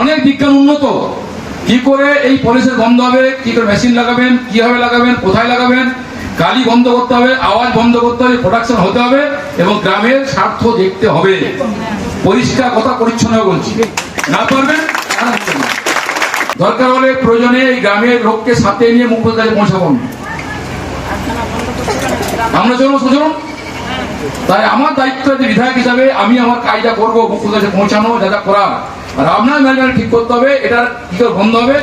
অনেক বিজ্ঞান উন্নত। কি করে এই পলিউশন বন্ধ হবে, কি করে মেশিন লাগাবেন, কিভাবে লাগাবেন, কোথায় লাগাবেন, গালি বন্ধ করতে হবে, আওয়াজ বন্ধ করতে হবে, প্রোডাকশন হতে হবে এবং গ্রামের স্বার্থ দেখতে হবে। পরিষ্কার কথা পরিচ্ছন্ন বলছি, না পারবেন দরকার হলে প্রয়োজনে এই গ্রামের লোককে সাথে নিয়ে মুখ্যমন্ত্রীর কাছে পৌঁছাবো। আমরা চলুন সুচলুন। তাই আমার দায়িত্ব বিধায়ক হিসাবে আমি আমার কাজটা করবো, মুখ্যমন্ত্রীর কাছে পৌঁছানো, যা যা করার। আর আপনার ম্যানেজমেন্ট ঠিক করতে হবে এটার কি করে বন্ধ হবে।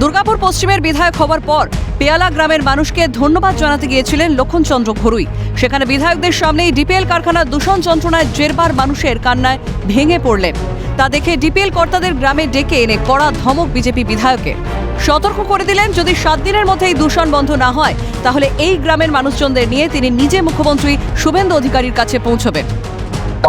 দুর্গাপুর পশ্চিমের বিধায়ক হওয়ার পর পেয়ালা গ্রামের মানুষকে ধন্যবাদ জানাতে গিয়েছিলেন লক্ষণচন্দ্র ঘরুই। সেখানে বিধায়কদের সামনেই ডিপিএল কারখানার দূষণ যন্ত্রণায় জেরবার মানুষের কান্নায় ভেঙে পড়লেন। তা দেখে ডিপিএল কর্তাদের গ্রামে ডেকে এনে কড়া ধমক বিজেপি বিধায়কের। সতর্ক করে দিলেন, যদি 7 দিনের মধ্যেই দূষণ বন্ধ না হয় তাহলে এই গ্রামের মানুষজনদের নিয়ে তিনি নিজে মুখ্যমন্ত্রী শুভেন্দু অধিকারীর কাছে পৌঁছবেন।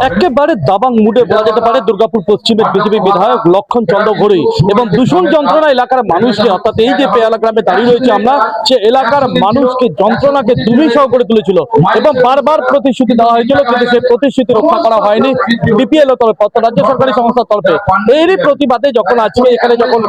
একেবারে দাবাং মুডে বলা যেতে পারে দুর্গাপুর পশ্চিমের বিজেপি বিধায়ক লক্ষণচন্দ্র ঘরুই এবং দূষণ যন্ত্রণা এলাকার মানুষকে, অর্থাৎ এই যে পেয়ালা গ্রামে দাঁড়িয়ে রয়েছে আমরা, সে এলাকার মানুষকে যন্ত্রণাকে দুর্বিষহ করে তুলেছিল এবং বারবার প্রতিশ্রুতি দেওয়া হয়েছিল, কিন্তু সেই প্রতিশ্রুতি রক্ষা করা হয়নি বিপিএল এর তরফে, অর্থাৎ রাজ্য সরকারি সংস্থার তরফে। এরই প্রতিবাদে যখন আজকে এখানে যখন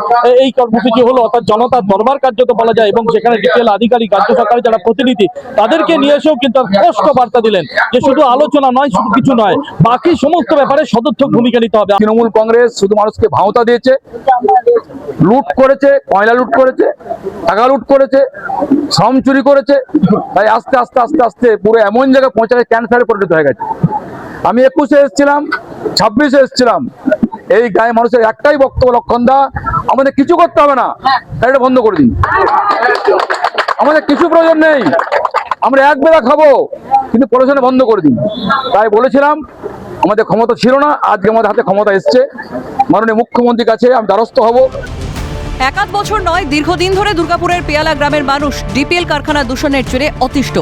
এই কর্মসূচি হলো, অর্থাৎ জনতার দরবার কার্যত বলা যায়, এবং সেখানে ডিপিএল আধিকারিক, রাজ্য সরকারের যারা প্রতিনিধি, তাদেরকে নিয়ে এসেও কিন্তু স্পষ্ট বার্তা দিলেন যে শুধু আলোচনা নয়, শুধু কিছু নয়, বাকি সমস্ত ব্যাপারে সদর্থক ভূমিকা নিতে হবে। তৃণমূল কংগ্রেস শুধু মানুষকে ভাওতা দিয়েছে, লুট করেছে, কয়লা লুট করেছে, টাকা লুট করেছে, শ্রম চুরি করেছে। তাই আস্তে আস্তে আস্তে আস্তে পুরো এমন জায়গায় পৌঁছায় ক্যান্সারে পরিণত হয়ে গেছে। আমি 21-এ এসেছিলাম, 26-এ এসেছিলাম, এই গায়ে মানুষের একটাই বক্তব্য, লক্ষণদা আমাদের কিছু করতে হবে না, তাই এটা বন্ধ করে দিন। আমাদের কিছু প্রয়োজন নেই, আমরা এক বেলা খাবো, কিন্তু পড়াশোনা বন্ধ করে দিন। তাই বলেছিলাম, আমাদের ক্ষমতা ছিল না, আজকে আমাদের হাতে ক্ষমতা এসছে। মাননীয় মুখ্যমন্ত্রীর কাছে আমি দ্বারস্থ হব। 1 বছর নয়, দীর্ঘদিন ধরে দুর্গাপুরের পেয়ালা গ্রামের মানুষ ডিপিএল কারখানা দূষণের জেরে অতিষ্ঠ।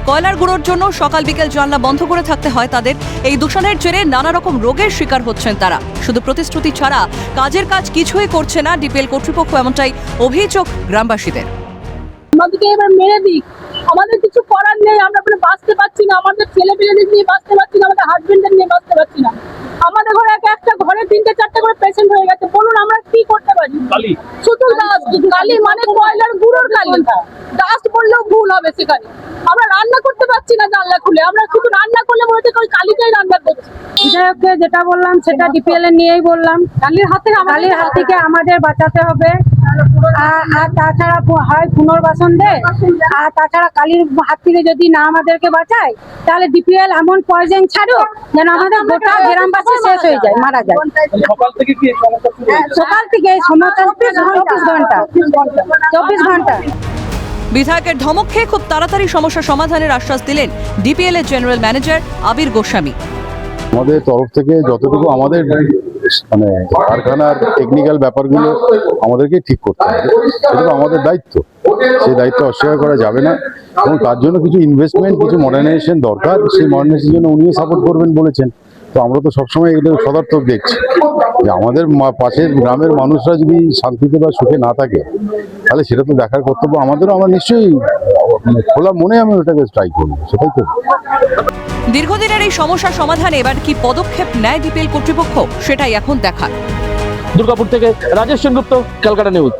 কয়লার গুঁড়োর জন্য সকাল বিকেল জানলা বন্ধ করে থাকতে হয় তাদের। এই দূষণের জেরে নানা রকম রোগের শিকার হচ্ছেন তারা। শুধু প্রতিশ্রুতি ছাড়া কাজের কাজ কিছুই করছে না ডিপিএল কর্তৃপক্ষ, এমনটাই অভিযোগ গ্রামবাসীদের। আমাদেরকে এবার মেরে দিক, আমাদের কিছু করার নেই, আমরা বাঁচতে পারছি না, আমাদের ছেলে পেলেদের নিয়ে বাঁচতে পারছি না, আমাদের হাজবেন্ডের নিয়ে বাঁচতে পারছি না। আমাদের ঘরে একটা ঘরে 3-4টে করে পেশেন্ট হয়ে গেছে, বলুন আমরা কি করতে পারি? শুধু কালি মানে কয়লার গুঁড়োর কালি, ডাস্ট বললেও ভুল হবে। সেখানে আমরা রান্না করতে পারছি না জানলা খুলে, আমরা শুধু রান্না করলে মনে হচ্ছে ওই কালিটাই রান্না করছি। বিধায়ককে যেটা বললাম সেটা ডিপিএল এর নিয়েই বললাম, কালির হাত থেকে আমাদের বাঁচাতে হবে। আর তাছাড়া হয় পুনর্বাসন দেয়, আর তাছাড়া কালির হাত থেকে যদি না আমাদেরকে বাঁচায় তাহলে ডিপিএল এমন পয়জন ছাড়ুক যেন আমাদের গোটা গ্রামবাসী শেষ হয়ে যায়, মারা যায়। সকাল থেকে সমস্যা 24 ঘন্টা। বিধায়কের ধমক খেয়ে খুব তাড়াতাড়ি সমস্যা সমাধানের আশ্বাস দিলেন ডিপিএল এর জেনারেল ম্যানেজার আবির গোস্বামী। আমাদের তরফ থেকে যতটুকু আমাদের মানে কারখানার টেকনিক্যাল ব্যাপারগুলো আমাদেরকে ঠিক করতে হবে, এটা তো আমাদের দায়িত্ব, সেই দায়িত্ব অস্বীকার করা যাবে না। এবং তার জন্য কিছু ইনভেস্টমেন্ট, কিছু মডার্নাইজেশন দরকার, সেই মডার্নাইজেশনের জন্য উনিও সাপোর্ট করবেন বলেছেন। তো আমরা তো সবসময় এটা সদর্থক দেখছি যে আমাদের পাশের গ্রামের মানুষরা যদি শান্তিতে বা সুখে না থাকে, তাহলে সেটা তো দেখার কর্তব্য আমাদেরও। আমরা নিশ্চয়ই খোলা মনে আমি ওটাকে ট্রাই করবো, সেটাই তো। দীর্ঘদিনের এই সমস্যা সমাধানে এবার কি পদক্ষেপ নেয় ডিপিএল কর্তৃপক্ষ, সেটাই এখন দেখার। দুর্গাপুর থেকে রাজেশ সেনগুপ্ত, ক্যালকাটা নিউজ।